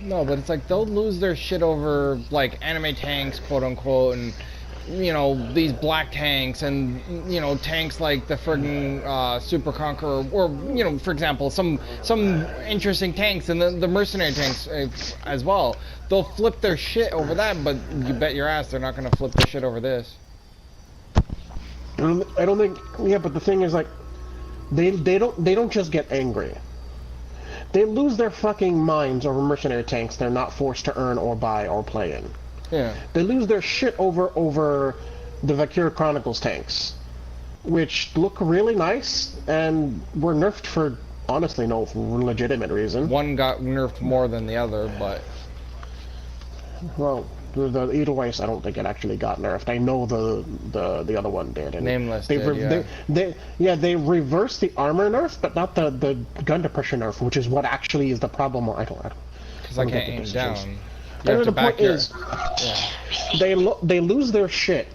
No, but it's like they'll lose their shit over like anime tanks, quote unquote, and you know these black tanks, and you know tanks like the friggin' Super Conqueror, or you know, for example, some interesting tanks, and the mercenary tanks as well. They'll flip their shit over that, but you bet your ass they're not gonna flip their shit over this. I don't think. Yeah, but the thing is, like, they don't just get angry. They lose their fucking minds over mercenary tanks they're not forced to earn or buy or play in. Yeah. They lose their shit over the Valkyria Chronicles tanks, which look really nice and were nerfed for honestly no legitimate reason. One got nerfed more than the other, but well, the Edelweiss, I don't think it actually got nerfed. I know the other one did. And Nameless did, yeah. They reversed the armor nerf, but not the gun depression nerf, which is what actually is the problem. I don't. Because I can't aim down. You and have to the back point is, they lose their shit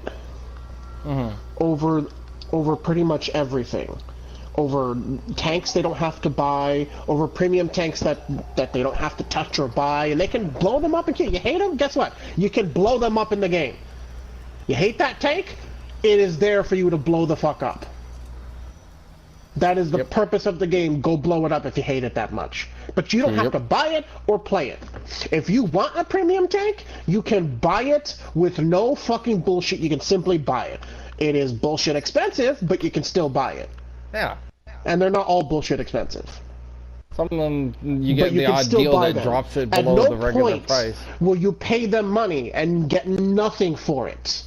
over pretty much everything. Over tanks they don't have to buy, over premium tanks that they don't have to touch or buy, and they can blow them up and kill. You hate them? Guess what? You can blow them up in the game. You hate that tank? It is there for you to blow the fuck up. That is the purpose of the game. Go blow it up if you hate it that much. But you don't have to buy it or play it. If you want a premium tank, you can buy it with no fucking bullshit. You can simply buy it. It is bullshit expensive, but you can still buy it. Yeah. And they're not all bullshit expensive. Some of them, you get the odd deal that drops it below the regular price. Will you pay them money and get nothing for it?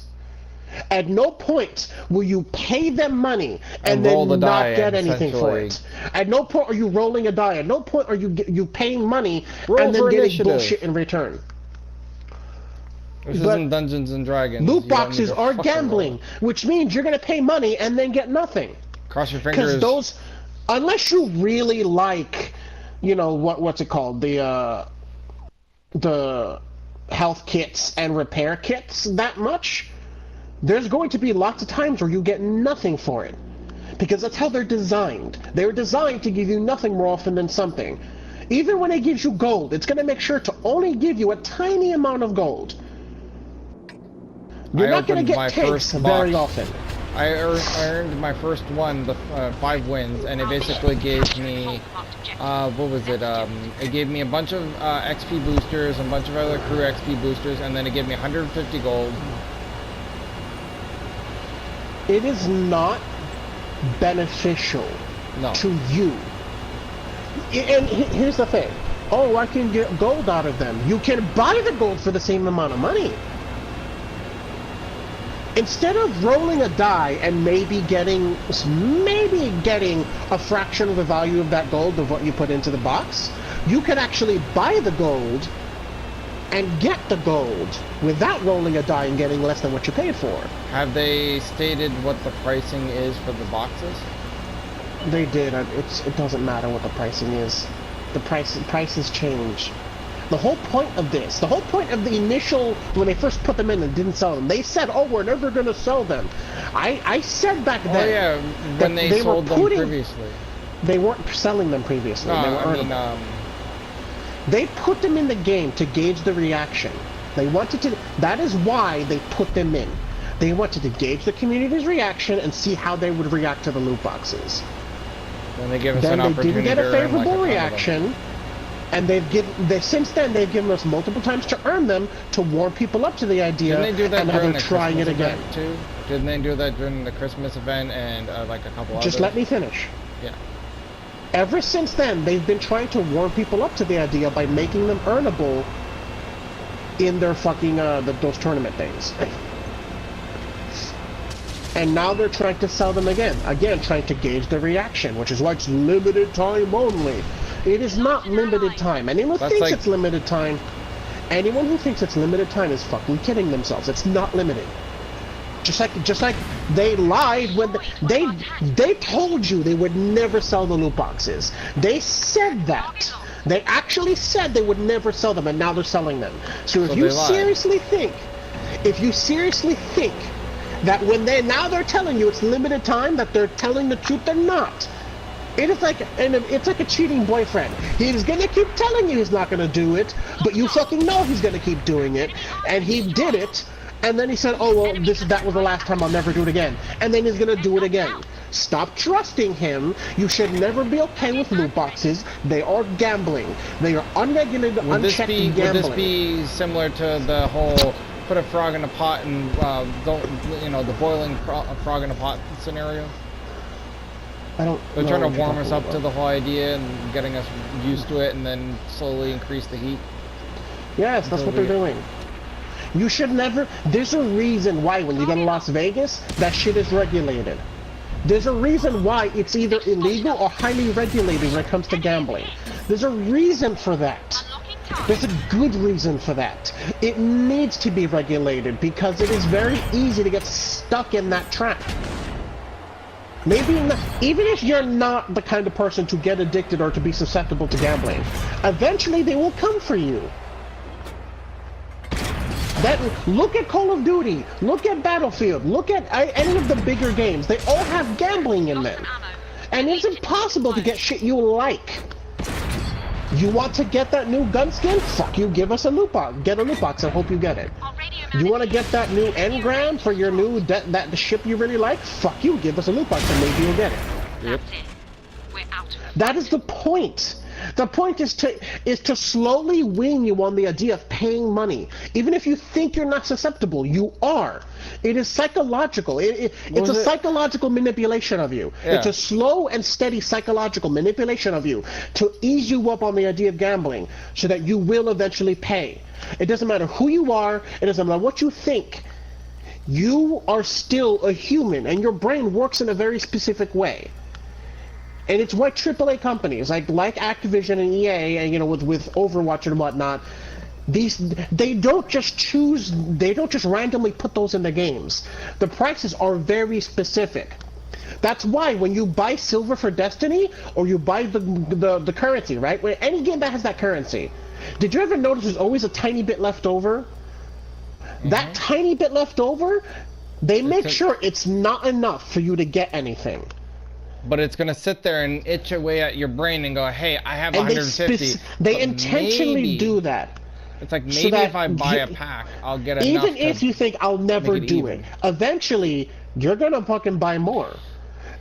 At no point will you pay them money and then not get anything for it. At no point are you rolling a die. At no point are you paying money and then getting bullshit in return. This isn't Dungeons and Dragons. Loot boxes are gambling, which means you're going to pay money and then get nothing. Cross your fingers. Because those, unless you really like, you know, what's it called, the health kits and repair kits that much, there's going to be lots of times where you get nothing for it. Because that's how they're designed. They're designed to give you nothing more often than something. Even when it gives you gold, it's going to make sure to only give you a tiny amount of gold. You're not going to get tanks very often. I earned my first one, the 5 wins, and it basically gave me, what was it, it gave me a bunch of XP boosters, a bunch of other crew XP boosters, and then it gave me 150 gold. It is not beneficial to you. And here's the thing. Oh, I can get gold out of them. You can buy the gold for the same amount of money. Instead of rolling a die and maybe getting a fraction of the value of that gold of what you put into the box, you can actually buy the gold and get the gold without rolling a die and getting less than what you paid for. Have they stated what the pricing is for the boxes? They did. It doesn't matter what the pricing is. The prices change. The whole point of this, the whole point of the initial, when they first put them in and didn't sell them, they said, oh, we're never going to sell them. I said back then... Oh, yeah, when they sold them previously. They weren't selling them previously. No, they put them in the game to gauge the reaction. They wanted to... That is why they put them in. They wanted to gauge the community's reaction and see how they would react to the loot boxes. When they give us an opportunity didn't get a favorable reaction. And since then they've given us multiple times to earn them to warm people up to the idea, and now they're trying it again. Too? Didn't they do that during the Christmas event and like a couple others? Just let me finish. Yeah. Ever since then, they've been trying to warm people up to the idea by making them earnable in their fucking those tournament things. And now they're trying to sell them again, trying to gauge the reaction, which is why it's limited time only. It is not limited time. Anyone who thinks it's limited time, anyone who thinks it's limited time is fucking kidding themselves. It's not limited. Just like they lied when they told you they would never sell the loot boxes. They said that. They actually said they would never sell them, and now they're selling them. So if you seriously think that when they're telling you it's limited time, that they're telling the truth, they're not. It is like, and it's like a cheating boyfriend. He's gonna keep telling you he's not gonna do it, but you fucking know he's gonna keep doing it, and he did it, and then he said, oh well, that was the last time, I'll never do it again, and then he's gonna do it again. Stop trusting him. You should never be okay with loot boxes. They are gambling. They are unregulated, unchecked gambling. Would this be similar to the whole put a frog in a pot and don't, you know, the boiling frog in a pot scenario? They're trying to warm us up to the whole idea and getting us used to it, and then slowly increase the heat. Yes, that's what they're doing. You should never. There's a reason why when you go to Las Vegas, that shit is regulated. There's a reason why it's either illegal or highly regulated when it comes to gambling. There's a reason for that. There's a good reason for that. It needs to be regulated because it is very easy to get stuck in that trap. Maybe not, even if you're not the kind of person to get addicted or to be susceptible to gambling, eventually they will come for you. Look at Call of Duty, look at Battlefield, look at any of the bigger games. They all have gambling in them. And it's impossible to get shit you like. You want to get that new gun skin? Fuck you, give us a loot box. Get a loot box and hope you get it. You want to get that new engram for your new that ship you really like? Fuck you, give us a loot box and maybe you'll get it. Yep. That is the point. The point is to slowly wean you on the idea of paying money. Even if you think you're not susceptible, you are. It is psychological. It's a psychological manipulation of you. Yeah. It's a slow and steady psychological manipulation of you to ease you up on the idea of gambling so that you will eventually pay. It doesn't matter who you are. It doesn't matter what you think. You are still a human, and your brain works in a very specific way. And it's why AAA companies like Activision and EA, and you know, with Overwatch and whatnot, they don't just randomly put those in the games. The prices are very specific. That's why when you buy silver for Destiny or you buy the currency, right? When any game that has that currency, did you ever notice there's always a tiny bit left over? Mm-hmm. That tiny bit left over, they make sure it's not enough for you to get anything. But it's going to sit there and itch away at your brain and go, hey, I have 150. They intentionally do that. It's like, maybe if I buy a pack, I'll get enough. Even if you think I'll never do it, eventually you're going to fucking buy more.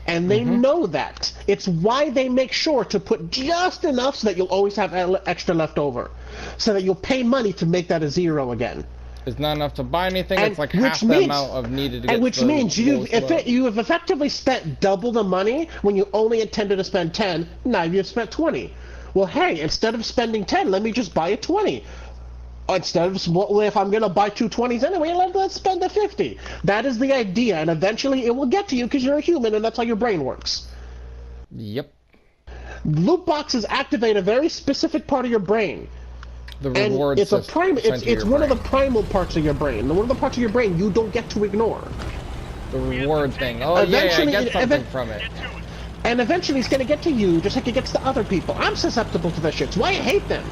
And they know that. It's why they make sure to put just enough so that you'll always have extra left over. So that you'll pay money to make that a zero again. It's not enough to buy anything. It's like half the amount of needed to get. And which means you have effectively spent double the money when you only intended to spend 10. Now you've spent 20. Well, hey, instead of spending 10, let me just buy a 20. Instead of, well, if I'm gonna buy two 20s anyway, let's spend the 50. That is the idea, and eventually it will get to you because you're a human, and that's how your brain works. Yep. Loot boxes activate a very specific part of your brain. The reward system. It's one of the primal parts of your brain. One of the parts of your brain you don't get to ignore. The reward thing. Oh eventually, yeah, I get something from it. And eventually it's gonna get to you just like it gets to other people. I'm susceptible to this shit. It's why I hate them.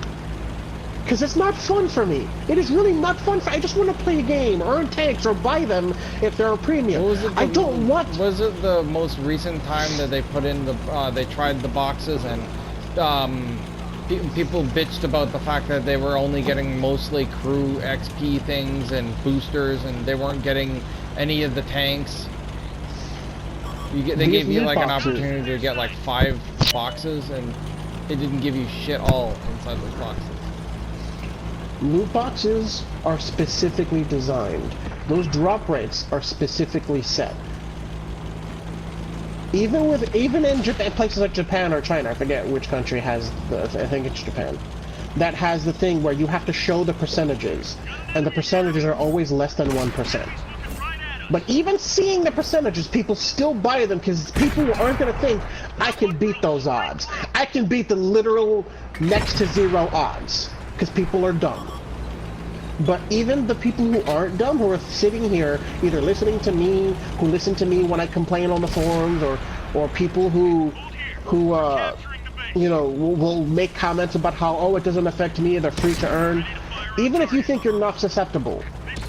Because it's not fun for me. It is really not fun for I just want to play a game, or earn tanks, or buy them if they're a premium. I don't want... Was it the most recent time that they put in the... they tried the boxes and... people bitched about the fact that they were only getting mostly crew XP things and boosters, and they weren't getting any of the tanks. They gave you like an opportunity to get like 5 boxes, and it didn't give you shit all inside those boxes. Loot boxes are specifically designed. Those drop rates are specifically set. Even in Japan, places like Japan or China, I forget which country has I think it's Japan, that has the thing where you have to show the percentages, and the percentages are always less than 1%. But even seeing the percentages, people still buy them because people aren't going to think, I can beat those odds. I can beat the literal next to zero odds, because people are dumb. But even the people who aren't dumb, who are sitting here, either listening to me, who listen to me when I complain on the forums, or people who you know, will make comments about how, oh, it doesn't affect me, they're free to earn. Even if you think you're not susceptible,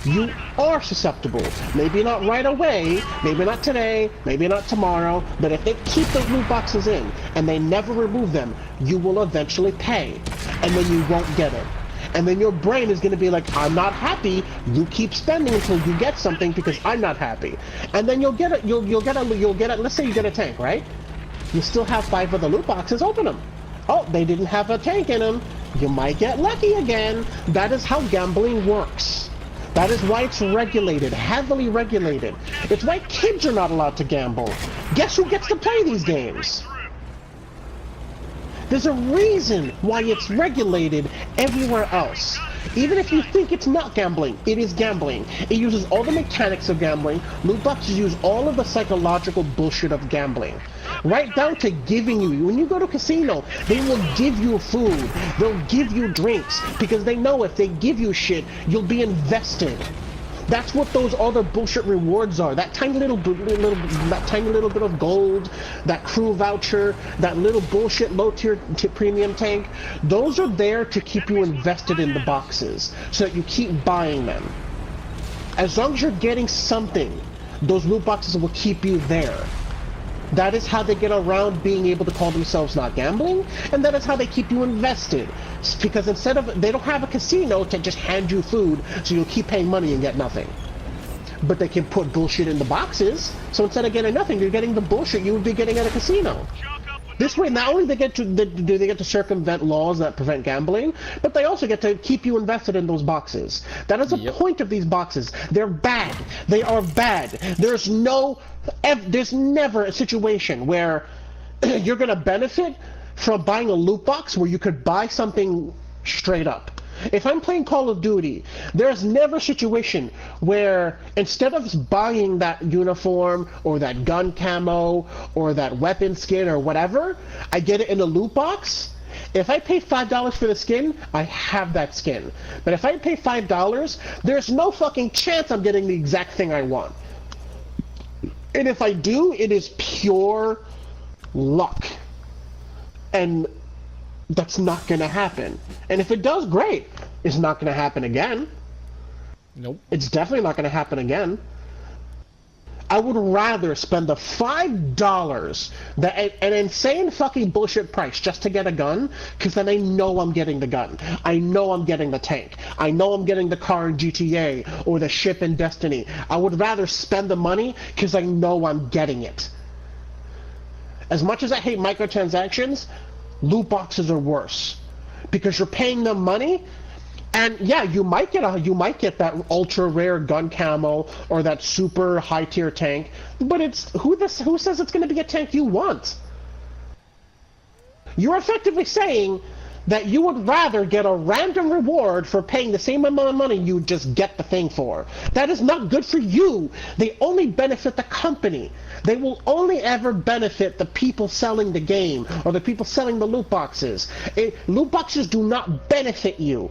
you are susceptible. Maybe not right away, maybe not today, maybe not tomorrow, but if they keep those loot boxes in and they never remove them, you will eventually pay, and then you won't get it. And then your brain is going to be like, I'm not happy. You keep spending until you get something because I'm not happy. And then you'll get it. You'll get it. Let's say you get a tank, right? You still have 5 of the loot boxes. Open them. Oh, they didn't have a tank in them. You might get lucky again. That is how gambling works. That is why it's regulated, heavily regulated. It's why kids are not allowed to gamble. Guess who gets to play these games? There's a reason why it's regulated everywhere else. Even if you think it's not gambling, it is gambling. It uses all the mechanics of gambling. Loot boxes use all of the psychological bullshit of gambling. Right down to giving you, when you go to a casino, they will give you food. They'll give you drinks because they know if they give you shit, you'll be invested. That's what those other bullshit rewards are. That tiny little bit of gold, that crew voucher, that little bullshit low-tier premium tank. Those are there to keep you invested in the boxes, so that you keep buying them. As long as you're getting something, those loot boxes will keep you there. That is how they get around being able to call themselves not gambling, and that is how they keep you invested. Because instead of, they don't have a casino to just hand you food, so you'll keep paying money and get nothing. But they can put bullshit in the boxes, so instead of getting nothing, you're getting the bullshit you would be getting at a casino. This way, not only do they get to circumvent laws that prevent gambling, but they also get to keep you invested in those boxes. That is the point of these boxes. They're bad. They are bad. There's never a situation where you're going to benefit from buying a loot box where you could buy something straight up. If I'm playing Call of Duty, there's never a situation where instead of buying that uniform or that gun camo or that weapon skin or whatever, I get it in a loot box. If I pay $5 for the skin, I have that skin. But if I pay $5, there's no fucking chance I'm getting the exact thing I want. And if I do, it is pure luck. And that's not going to happen. And if it does, great. It's not going to happen again. Nope. It's definitely not going to happen again. I would rather spend the $5, an insane fucking bullshit price just to get a gun, because then I know I'm getting the gun. I know I'm getting the tank. I know I'm getting the car in GTA or the ship in Destiny. I would rather spend the money because I know I'm getting it. As much as I hate microtransactions, loot boxes are worse because you're paying them money, and yeah, you might get that ultra rare gun camo or that super high tier tank, but it's who says it's going to be a tank you want? You're effectively saying that you would rather get a random reward for paying the same amount of money you just get the thing for. That is not good for you. They only benefit the company. They will only ever benefit the people selling the game or the people selling the loot boxes. Loot boxes do not benefit you.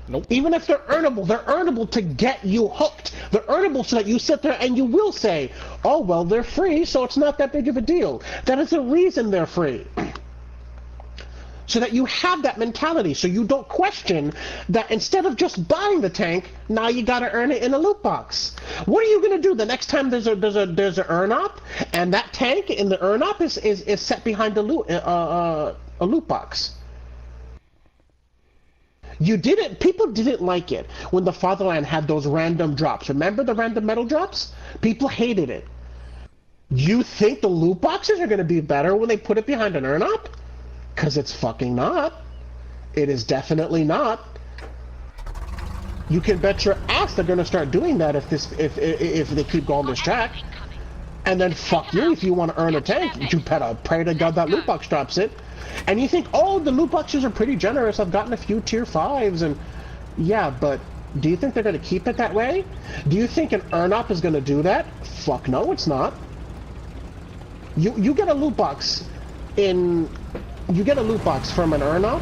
Nope. Even if they're earnable to get you hooked. They're earnable so that you sit there and you will say, oh, well, they're free, so it's not that big of a deal. That is the reason they're free. So that you have that mentality, so you don't question that instead of just buying the tank, now you gotta earn it in a loot box. What are you gonna do the next time there's a earn op, and that tank in the earn op is set behind a loot box? People didn't like it when the Fatherland had those random drops. Remember the random metal drops? People hated it. You think the loot boxes are gonna be better when they put it behind an earn op? Because it's fucking not. It is definitely not. You can bet your ass they're gonna start doing that if they keep going this track. And then fuck you if you want to earn a tank. You better pray to God that loot box drops it. And you think, oh, the loot boxes are pretty generous. I've gotten a few tier 5s, and yeah, but do you think they're gonna keep it that way? Do you think an earn op is gonna do that? Fuck no, it's not. You get a loot box from an earn op,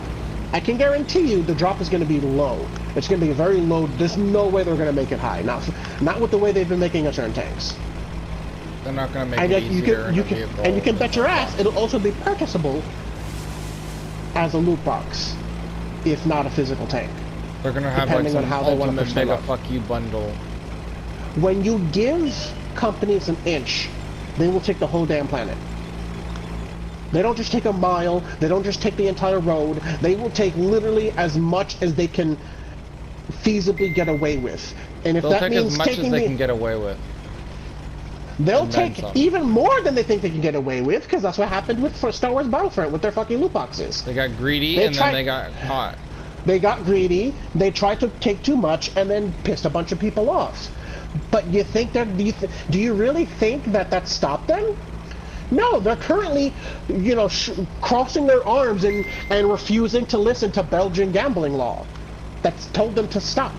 I can guarantee you the drop is going to be low. It's going to be very low. There's no way they're going to make it high. Not with the way they've been making us earn tanks. They're not going to make it easier in a vehicle. And you can bet your ass it'll also be purchasable as a loot box, if not a physical tank. They're gonna have like depending on some how they want to ultimate push them mega up. fuck you bundle. When you give companies an inch, they will take the whole damn planet. They don't just take a mile, they don't just take the entire road, they will take literally as much as they can feasibly get away with. And if They'll that take means as much taking as they can get away with. they'll And then take some. even more than they think they can get away with, because that's what happened with Star Wars Battlefront with their fucking loot boxes. They got greedy They and tried- then they got caught. They got greedy, they tried to take too much, and then pissed a bunch of people off. But you think that do you really think that that stopped them? No, they're currently, you know, crossing their arms and refusing to listen to Belgian gambling law that's told them to stop.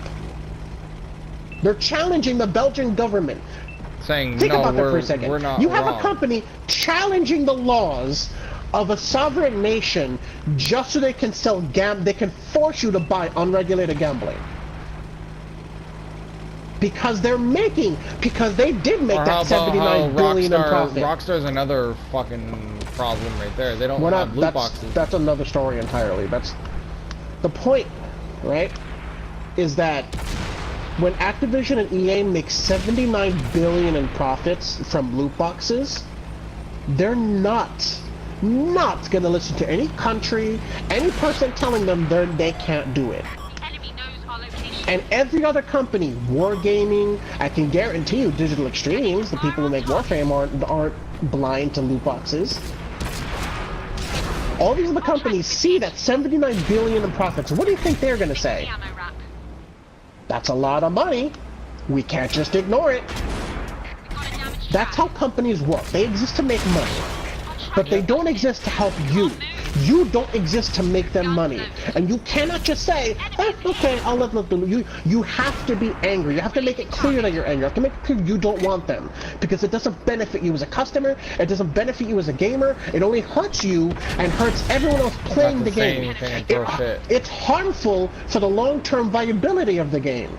They're challenging the Belgian government. Saying, Think no, about that for a we're second. not You have wrong. a company challenging the laws of a sovereign nation just so they can sell they can force you to buy unregulated gambling. Because they did make Or that 79 billion in profit. Rockstar's another fucking problem right there. They don't We're have not, loot boxes. that's another story entirely. That's the point, right? Is that when Activision and EA make 79 billion in profits from loot boxes, they're not gonna listen to any country, any person telling them they can't do it. And every other company, Wargaming, I can guarantee you Digital Extremes, the people who make Warframe aren't blind to loot boxes. All these other companies see that 79 billion in profits. What do you think they're gonna say? That's a lot of money. We can't just ignore it. That's how companies work. They exist to make money. But they don't exist to help you. You don't exist to make them money. And you cannot just say, okay, I'll let them do. You have to be angry. You have to make it clear that you're angry. You have to make it clear you don't want them. Because it doesn't benefit you as a customer. It doesn't benefit you as a gamer. It only hurts you and hurts everyone else playing the game. It's harmful for the long-term viability of the game.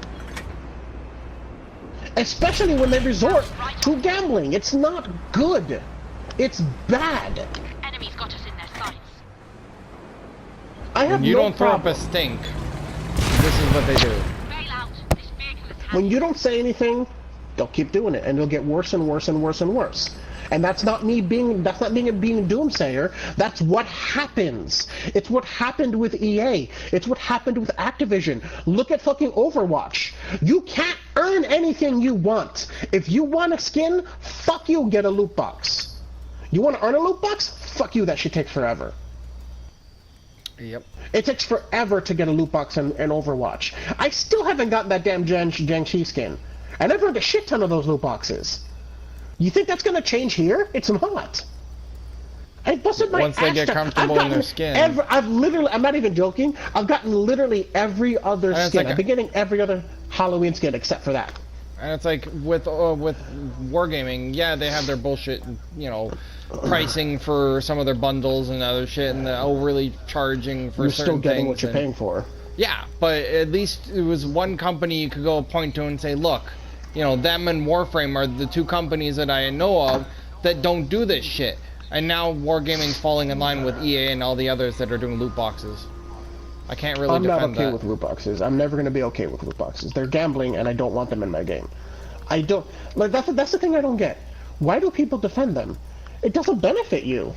Especially when they resort to gambling. It's not good. It's bad. Enemies got us in their sights. I have When you no don't throw up a problem. stink, this is what they do. Bail out. This vehicle is When you don't say anything, they'll keep doing it, and it'll get worse and worse and worse and worse. And that's not being a doomsayer. That's what happens. It's what happened with EA. It's what happened with Activision. Look at fucking Overwatch. You can't earn anything you want. If you want a skin, fuck you, get a loot box. You want to earn a loot box? Fuck you, that shit takes forever. Yep. It takes forever to get a loot box in Overwatch. I still haven't gotten that damn Jiangxi skin. And I've earned a shit ton of those loot boxes. You think that's gonna change here? It's not. I busted my Once they ass get to- comfortable in their skin. I've literally, I'm not even joking, I've gotten literally every other And it's skin. like I've been getting every other Halloween skin except for that. And it's like with Wargaming, yeah, they have their bullshit, you know, pricing for some of their bundles and other shit, and overly charging for You're certain still getting things. what you're and- paying for. Yeah, but at least it was one company you could go point to and say, look, you know, them and Warframe are the two companies that I know of that don't do this shit. And now Wargaming's falling in line with EA and all the others that are doing loot boxes. I can't really I'm not defend okay that. with loot boxes. I'm never going to be okay with loot boxes. They're gambling, and I don't want them in my game. I don't... Like, that's the thing I don't get. Why do people defend them? It doesn't benefit you.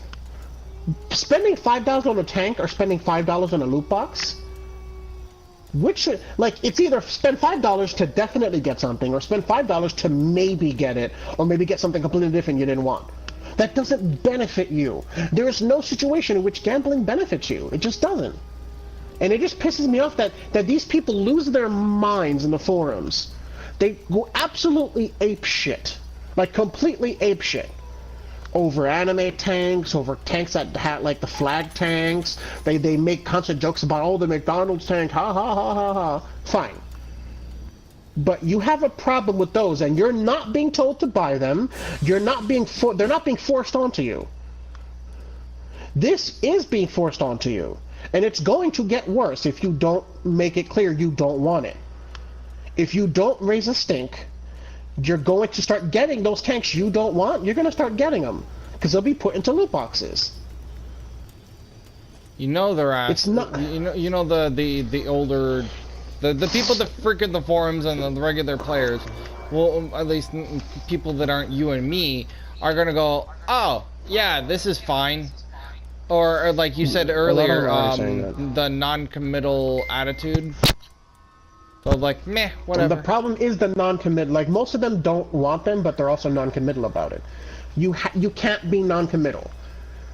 Spending $5 on a tank or spending $5 on a loot box? Which... Like, it's either spend $5 to definitely get something, or spend $5 to maybe get it, or maybe get something completely different you didn't want. That doesn't benefit you. There is no situation in which gambling benefits you. It just doesn't. And it just pisses me off that these people lose their minds in the forums. They go absolutely apeshit. Like, completely apeshit. Over anime tanks, over tanks that had, like, the flag tanks. They make constant jokes about, oh, the McDonald's tank, ha ha ha ha ha. Fine. But you have a problem with those, and you're not being told to buy them. You're not being they're not being forced onto you. This is being forced onto you. And it's going to get worse if you don't make it clear you don't want it. If you don't raise a stink, you're going to start getting those tanks you don't want. You're going to start getting them because they'll be put into loot boxes. You know they're It's not- You know the older The people that frequent the forums and the regular players, well, at least people that aren't you and me, are gonna go, oh, yeah, this is fine. Or like you said earlier, the non-committal attitude. So like, meh, whatever. The problem is the non-commit. Like, most of them don't want them, but they're also non-committal about it. You can't be non-committal.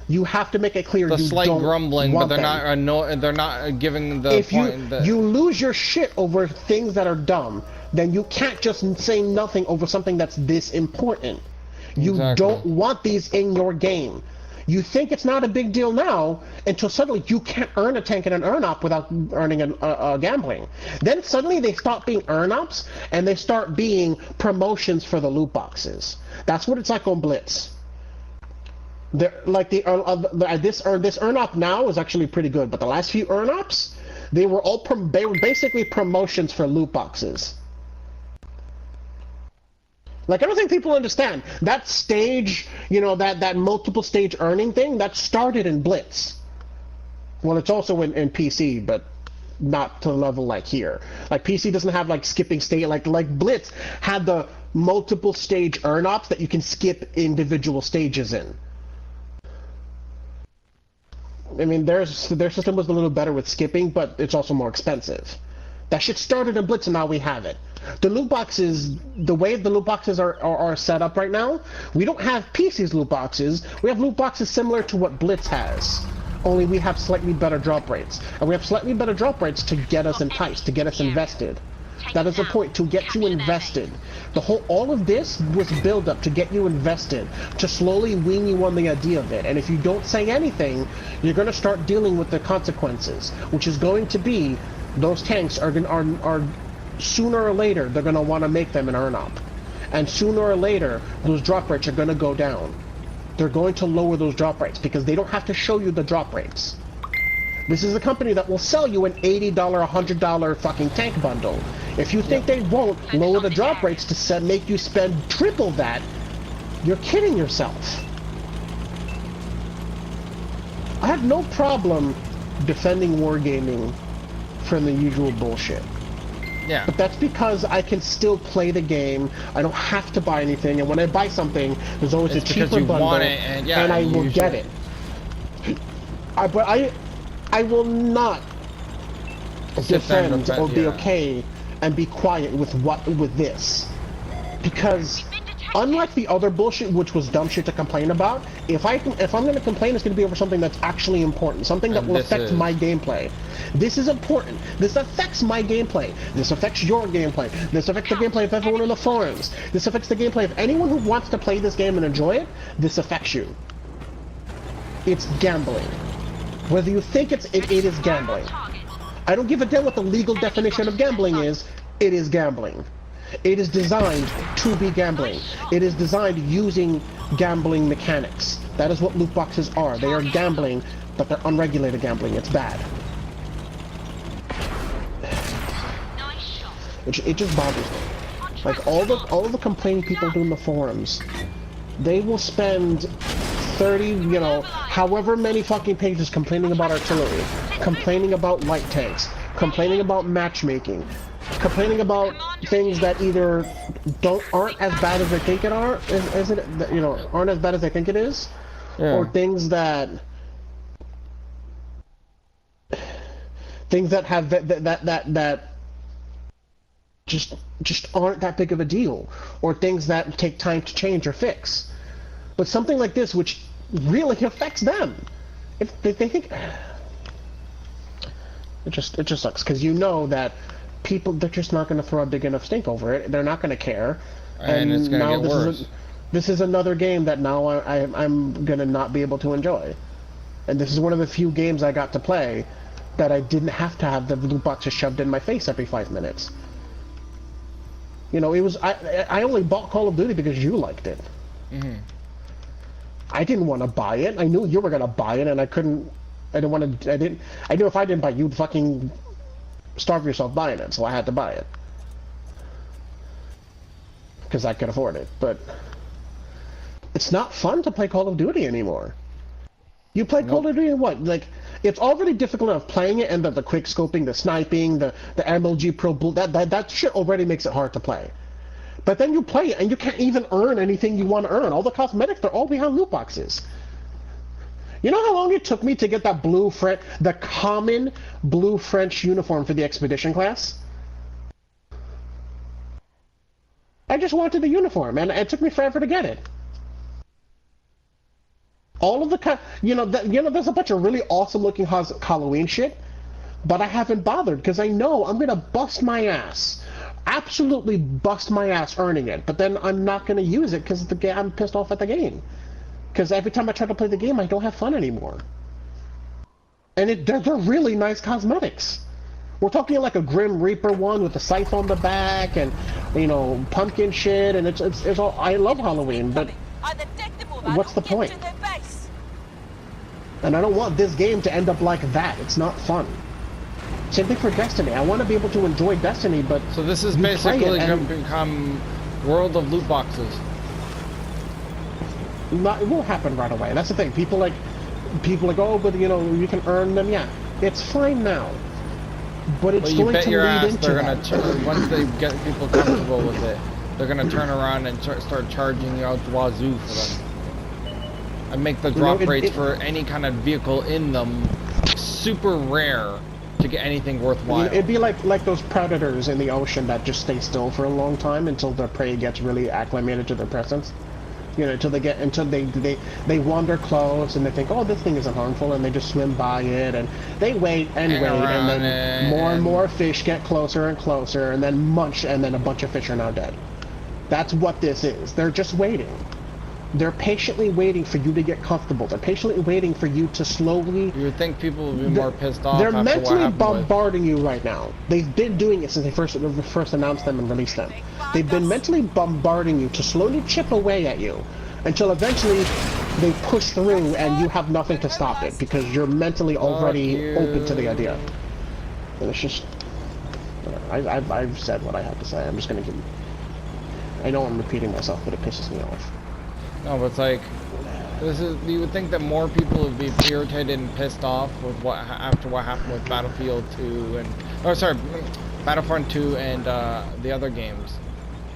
You have to make it clear the you slight don't grumbling, want but they're them. not giving the if point that you lose your shit over things that are dumb, then you can't just say nothing over something that's this important. You don't want these in your game. You think it's not a big deal now until suddenly you can't earn a tank and an earn-up without earning a gambling. Then suddenly they stop being earn-ups and they start being promotions for the loot boxes. That's what it's like on Blitz. Like this earn-up now is actually pretty good, but the last few earn-ups, they were basically promotions for loot boxes. Like, I don't think people understand. That stage, you know, that multiple stage earning thing, that started in Blitz. Well, it's also in PC, but not to the level like here. Like, PC doesn't have, like, skipping stage. Like Blitz had the multiple stage earn-ups that you can skip individual stages in. I mean, their system was a little better with skipping, but it's also more expensive. That shit started in Blitz, and now we have it. The loot boxes, the way the loot boxes are set up right now, we don't have PC's loot boxes. We have loot boxes similar to what Blitz has. Only we have slightly better drop rates. And we have slightly better drop rates to get us enticed, to get us invested. That is the point, to get you invested. All of this was build up to get you invested, to slowly wean you on the idea of it. And if you don't say anything, you're going to start dealing with the consequences, which is going to be those tanks are sooner or later they're going to want to make them an earn-up. And sooner or later, those drop rates are going to go down. They're going to lower those drop rates because they don't have to show you the drop rates. This is a company that will sell you an $80, $100 fucking tank bundle. If you think they won't lower the drop rates to make you spend triple that, you're kidding yourself. I have no problem defending Wargaming from the usual bullshit. Yeah. But that's because I can still play the game. I don't have to buy anything, and when I buy something, there's always a cheaper bundle, and I will get it. But I will not defend or be okay and be quiet with this, because unlike the other bullshit, which was dumb shit to complain about, if I'm going to complain, it's going to be over something that's actually important, something that will affect my gameplay. This is important. This affects my gameplay. This affects your gameplay. This affects the gameplay of everyone in the forums. This affects the gameplay of anyone who wants to play this game and enjoy it. This affects you. It's gambling. Whether you think it is gambling. I don't give a damn what the legal definition of gambling is. It is gambling. It is designed to be gambling. It is designed using gambling mechanics. That is what loot boxes are. They are gambling, but they're unregulated gambling. It's bad. It just bothers me. Like, all the complaining people do in the forums, they will spend 30, you know, however many fucking pages complaining about artillery, complaining about light tanks, complaining about matchmaking, complaining about things that either aren't as bad as they think it are, aren't as bad as they think it is, or things that have that just aren't that big of a deal, or things that take time to change or fix. But something like this, which really affects them, if they think it just sucks, because you know that people, they're just not going to throw a big enough stink over it. They're not going to care, and it's going to get worse. This is another game that now I'm going to not be able to enjoy, and this is one of the few games I got to play that I didn't have to have the loot boxes shoved in my face every 5 minutes. You know, it was I only bought Call of Duty because you liked it. Mm-hmm. I didn't want to buy it. I knew you were gonna buy it, and I knew if I didn't buy it, you'd fucking starve yourself buying it, so I had to buy it. Because I could afford it. But it's not fun to play Call of Duty anymore. You play Call of Duty what? Like, It's already difficult enough playing it, and the quick scoping, the sniping, the MLG Pro Bull, that shit already makes it hard to play. But then you play it, and you can't even earn anything you want to earn. All the cosmetics, they're all behind loot boxes. You know how long it took me to get that the common blue French uniform for the expedition class? I just wanted the uniform, and it took me forever to get it. All of the, there's a bunch of really awesome-looking Halloween shit, but I haven't bothered because I know I'm gonna bust my ass, absolutely bust my ass earning it. But then I'm not gonna use it because I'm pissed off at the game. Because every time I try to play the game, I don't have fun anymore. And they're really nice cosmetics. We're talking like a Grim Reaper one with the scythe on the back, and pumpkin shit, and it's all. I love Halloween, but what's the point? And I don't want this game to end up like that. It's not fun. Same thing for Destiny. I want to be able to enjoy Destiny, but so this is basically going to become World of Loot Boxes. It won't happen right away. That's the thing. People like, oh, but you can earn them. Yeah, it's fine now. But it's going to lead into that. Once they get people comfortable with it, they're gonna turn around and start charging you out the wazoo for them. And make the drop rates for any kind of vehicle in them super rare to get anything worthwhile. It'd be like those predators in the ocean that just stay still for a long time until their prey gets really acclimated to their presence. Until they wander close and they think, oh, this thing isn't harmful, and they just swim by it, and they wait and wait, and then more and more fish get closer and closer, and then munch, and then a bunch of fish are now dead. That's what this is. They're just waiting. They're patiently waiting for you to get comfortable. They're patiently waiting for you to slowly... You would think people would be more pissed off. They're mentally bombarding you right now. They've been doing it since they first announced them and released them. They've been mentally bombarding you to slowly chip away at you until eventually they push through and you have nothing to stop it because you're mentally already open to the idea. And it's just... I've said what I have to say. I'm just going to give... I know I'm repeating myself, but it pisses me off. No, but it's like, you would think that more people would be irritated and pissed off with after what happened with Battlefront 2 and the other games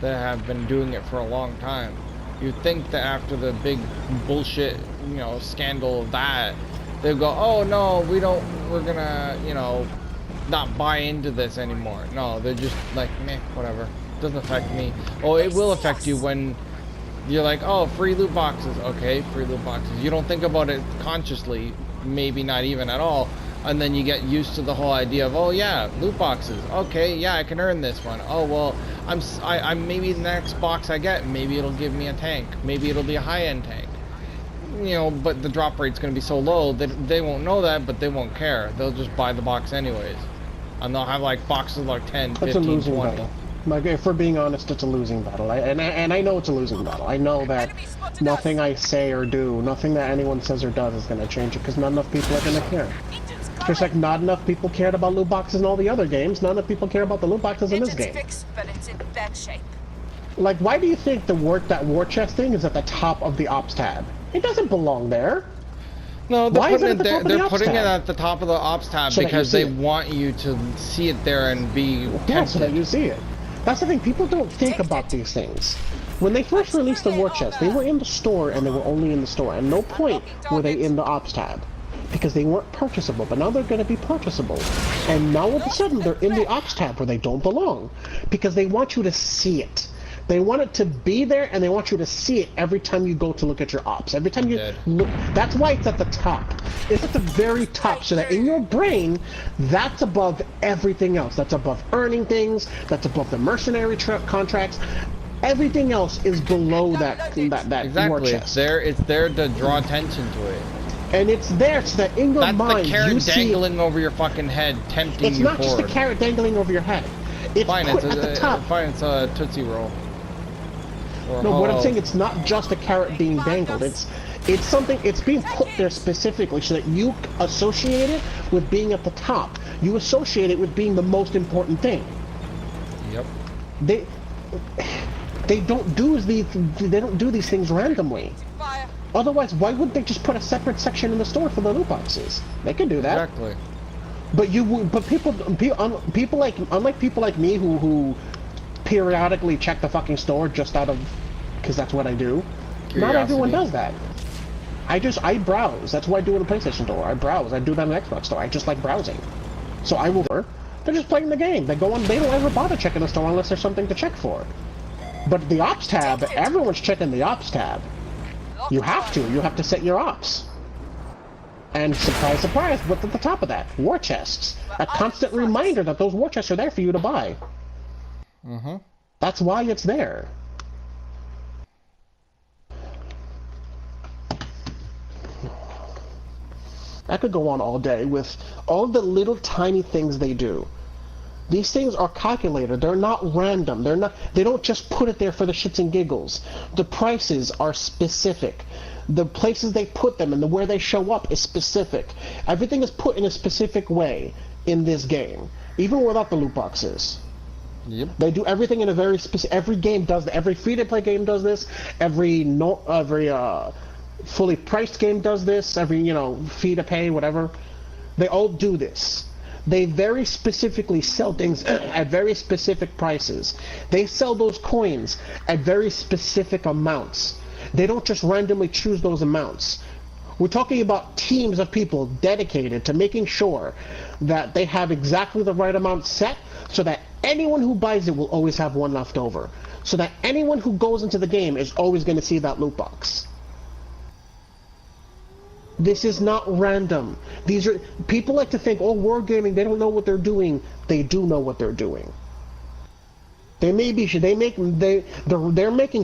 that have been doing it for a long time. You'd think that after the big bullshit, scandal of that, they'd go, oh no, we're gonna, not buy into this anymore. No, they're just like, meh, whatever. It doesn't affect me. Oh, it will affect you when you're like, oh, free loot boxes. Okay, free loot boxes. You don't think about it consciously, maybe not even at all, and then you get used to the whole idea of, oh yeah, loot boxes. Okay, yeah, I can earn this one. Oh well, I'm maybe the next box I get, maybe it'll give me a tank. Maybe it'll be a high-end tank. But the drop rate's gonna be so low that they won't know that, but they won't care. They'll just buy the box anyways, and they'll have like boxes like 10, 15, 20. Battle. Like, if we're being honest, it's a losing battle, and I know it's a losing battle. I know that nothing I say or do, nothing that anyone says or does is going to change it, because not enough people are going to care. Just like not enough people cared about loot boxes in all the other games, not enough people care about the loot boxes in this game. Like, why do you think that war chest thing is at the top of the ops tab? It doesn't belong there. No, they're putting it at the top of the ops tab because they want you to see it there and be tempted. Yeah, so that you see it. That's the thing, people don't think about these things. When they first released the war chest, they were in the store and they were only in the store. At no point were they in the ops tab. Because they weren't purchasable, but now they're going to be purchasable. And now all of a sudden they're in the ops tab where they don't belong. Because they want you to see it. They want it to be there, and they want you to see it every time you go to look at your ops. Every time you look, that's why it's at the top. It's at the very top, so that in your brain, that's above everything else. That's above earning things. That's above the mercenary contracts. Everything else is below that war chest. It's there to draw attention to it. And it's there so that in your mind, the carrot dangling over your fucking head, tempting you forward. It's not just a carrot dangling over your head. It's put at the top. Fine, it's a Tootsie Roll. No, what I'm saying, it's not just a carrot being dangled. It's something. It's being put there specifically so that you associate it with being at the top. You associate it with being the most important thing. Yep. They don't do these things randomly. Otherwise, why wouldn't they just put a separate section in the store for the loot boxes? They could do that. Exactly. But people like, unlike people like me who periodically check the fucking store just out of, because that's what I do. Curiosity. Not everyone does that. I browse. That's what I do in the PlayStation store. I browse. I do that in the Xbox store. I just like browsing. So I will. They're just playing the game. They go on. They don't ever bother checking the store unless there's something to check for. But the ops tab, everyone's checking the ops tab. You have to. You have to set your ops. And surprise, surprise, what's at the top of that? War chests. A constant reminder that those war chests are there for you to buy. Mm-hmm. That's why it's there. I could go on all day with all the little tiny things they do. These things are calculated. They're not random. They don't just put it there for the shits and giggles. The prices are specific. The places they put them and where they show up is specific. Everything is put in a specific way in this game, even without the loot boxes. Yep. They do everything in a very specific. Every game does that. Every free-to-play game does this. Every fully priced game does this. Every fee-to-pay, whatever. They all do this. They very specifically sell things at very specific prices. They sell those coins at very specific amounts. They don't just randomly choose those amounts. We're talking about teams of people dedicated to making sure that they have exactly the right amount set so that anyone who buys it will always have one left over. So that anyone who goes into the game is always going to see that loot box. This is not random. These are people like to think, oh, Wargaming, they don't know what they're doing. They do know what they're doing. They're making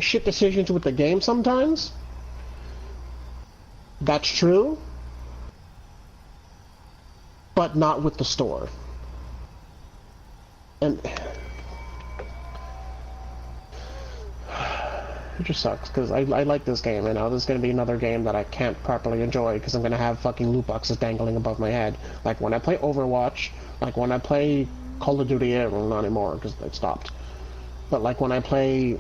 shit decisions with the game sometimes. That's true. But not with the store. And it just sucks, because I like this game, and now there's going to be another game that I can't properly enjoy, because I'm going to have fucking loot boxes dangling above my head. Like when I play Overwatch, like when I play Call of Duty, well, not anymore, because it stopped. But like when I play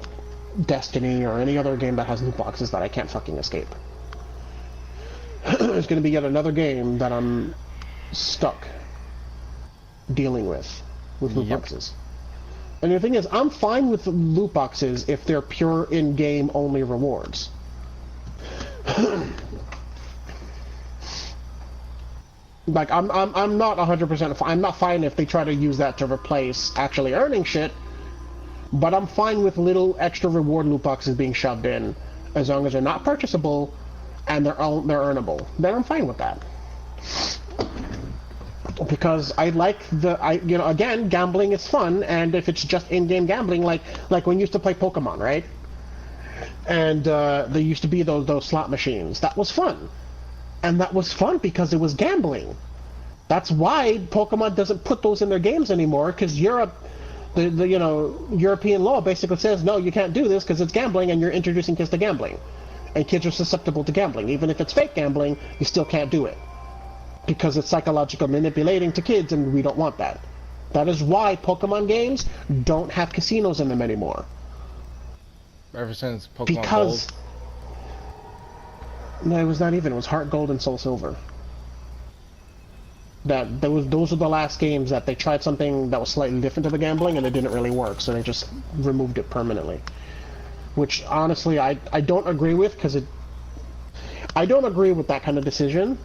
Destiny, or any other game that has loot boxes that I can't fucking escape. There's going to be yet another game that I'm stuck dealing with loot boxes. And the thing is, I'm fine with loot boxes if they're pure in-game only rewards. Like, I'm not 100%. I'm not fine if they try to use that to replace actually earning shit. But I'm fine with little extra reward loot boxes being shoved in, as long as they're not purchasable and they're earnable. Then I'm fine with that. Because I like again, gambling is fun, and if it's just in-game gambling, like when you used to play Pokemon, right? And there used to be those slot machines. That was fun, and that was fun because it was gambling. That's why Pokemon doesn't put those in their games anymore, because Europe, European law basically says no, you can't do this because it's gambling, and you're introducing kids to gambling, and kids are susceptible to gambling. Even if it's fake gambling, you still can't do it. Because it's psychological manipulating to kids, and we don't want that. That is why Pokemon games don't have casinos in them anymore. Ever since Pokemon Gold? No, it was not even. It was Heart Gold and Soul Silver. Those were the last games that they tried something that was slightly different to the gambling, and it didn't really work, so they just removed it permanently. Which, honestly, I don't agree with, because I don't agree with that kind of decision.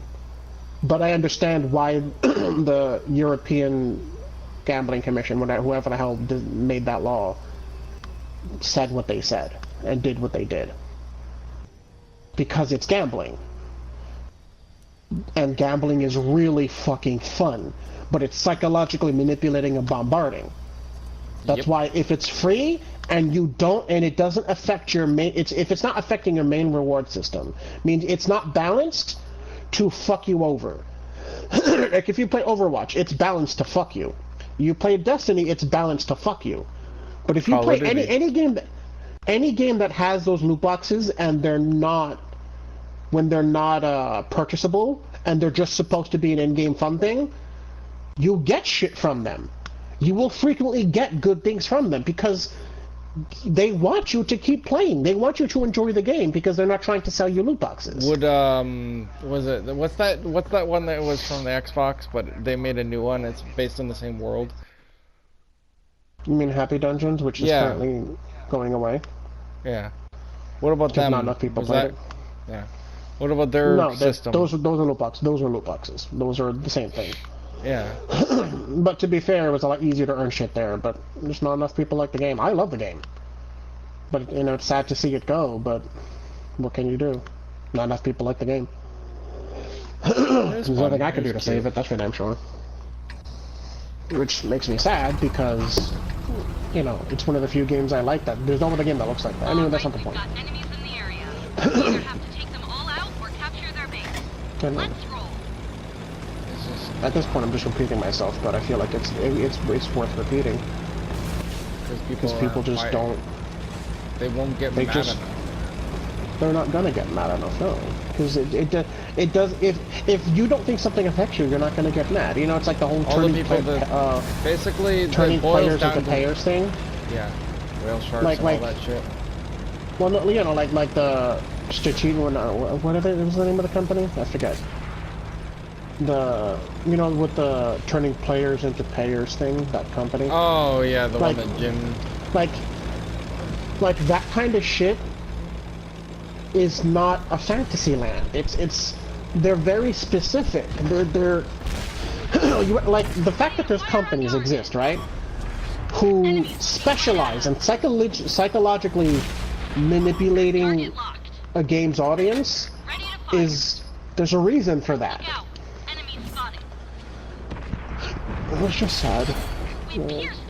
But I understand why the European Gambling Commission, whoever the hell made that law, said what they said and did what they did. Because it's gambling. And gambling is really fucking fun. But it's psychologically manipulating and bombarding. That's why if it's free and it doesn't affect your main, if it's not affecting your main reward system, means it's not balanced to fuck you over. Like if you play Overwatch, it's balanced to fuck you. You play Destiny, it's balanced to fuck you. But if you play any game that has those loot boxes and they're not purchasable and they're just supposed to be an in-game fun thing, you get shit from them. You will frequently get good things from them because they want you to keep playing. They want you to enjoy the game because they're not trying to sell you loot boxes. Would was it what's that one that was from the Xbox, but they made a new one? It's based on the same world. You mean Happy Dungeons, which is currently going away? Yeah. What about them? Not enough people played it. Yeah. What about their system? Those are loot boxes. Those are loot boxes. Those are the same thing. Yeah. But to be fair, it was a lot easier to earn shit there. But there's not enough people like the game. I love the game. But you know, it's sad to see it go. But what can you do? Not enough people like the game. There's nothing I can do to save it. That's for damn sure. Which makes me sad because, you know, it's one of the few games I like that. There's no other game that looks like that. Anyway, that's not the point. Got enemies in the area. We either have to take them all out or capture their base. Let's roll. At this point, I'm just repeating myself, but I feel like it's worth repeating because people just don't. They won't get mad enough. They're not gonna get mad enough, no. Because it does. If you don't think something affects you, you're not gonna get mad. You know, it's like the whole turning basically turning players into payers thing. Yeah, whale sharks and all that shit. Well, no, you know, like the strategic one. Whatever was the name of the company? I forget. You know, with the turning players into payers thing, that company. Oh yeah, the one that Jim. Like that kind of shit is not a fantasy land. They're very specific. They're like the fact that there's companies exist, right? Who specialize in psychologically manipulating a game's audience there's a reason for that. It's just sad.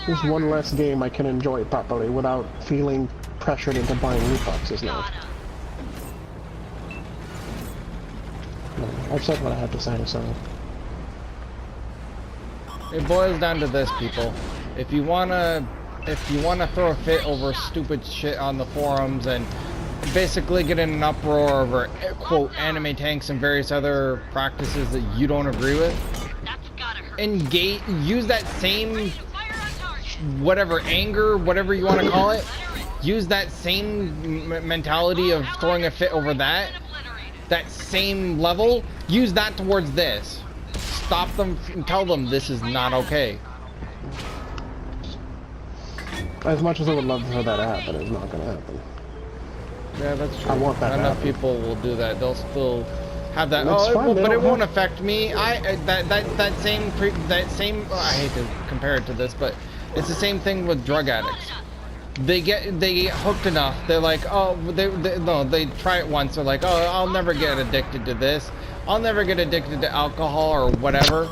There's one less game I can enjoy properly without feeling pressured into buying loot boxes now. I've said what I had to say, so... It boils down to this, people. If you wanna throw a fit over stupid shit on the forums and basically get in an uproar over, quote, anime tanks and various other practices that you don't agree with, use that same whatever anger, whatever you want to call it, use that same mentality of throwing a fit over that same level, use that towards this. Stop them and tell them this is not okay. As much as I would love for that to happen, it's not going to happen. Yeah, that's true. I want that. Enough people will do that. They'll still have that. But it won't affect me. That same. I hate to compare it to this, but it's the same thing with drug addicts. They get hooked enough. They're like, oh, they try it once. They're like, oh, I'll never get addicted to this. I'll never get addicted to alcohol or whatever.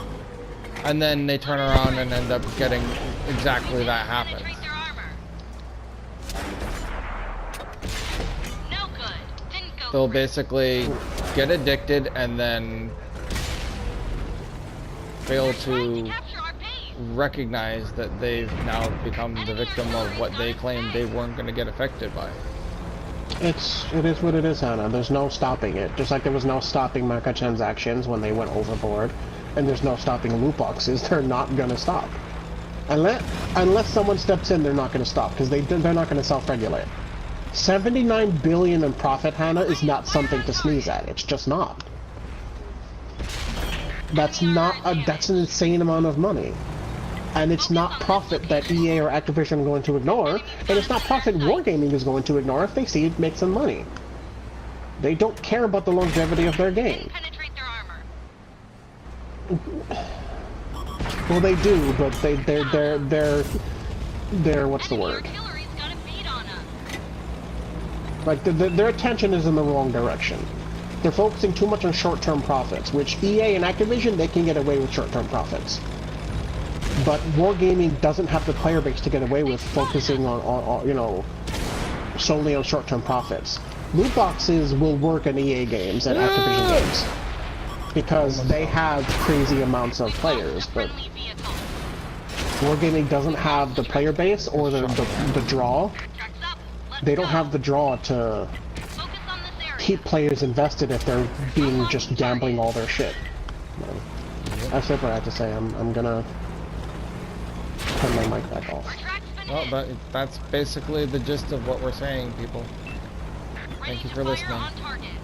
And then they turn around and end up getting exactly that happens. They'll basically get addicted and then fail to recognize that they've now become the victim of what they claimed they weren't going to get affected by. It is what it is, Hannah. There's no stopping it. Just like there was no stopping microtransactions when they went overboard, and there's no stopping loot boxes. They're not going to stop. Unless someone steps in, they're not going to stop, because they're not going to self-regulate. 79 billion in profit, Hannah, is not something to sneeze at. It's just not. That's an insane amount of money. And it's not profit that EA or Activision are going to ignore, and it's not profit Wargaming is going to ignore if they see it makes some money. They don't care about the longevity of their game. Well, they do, but they're what's the word? Like, their attention is in the wrong direction. They're focusing too much on short-term profits, which EA and Activision, they can get away with short-term profits. But Wargaming doesn't have the player base to get away with focusing on you know, solely on short-term profits. Loot boxes will work in EA games and Activision games because they have crazy amounts of players, but Wargaming doesn't have the player base or the draw. They don't have the draw to keep players invested if they're being just gambling all their shit. That's what I have to say. I'm gonna turn my mic back off. Well, that's basically the gist of what we're saying, people. Ready Thank you to for fire listening. on target.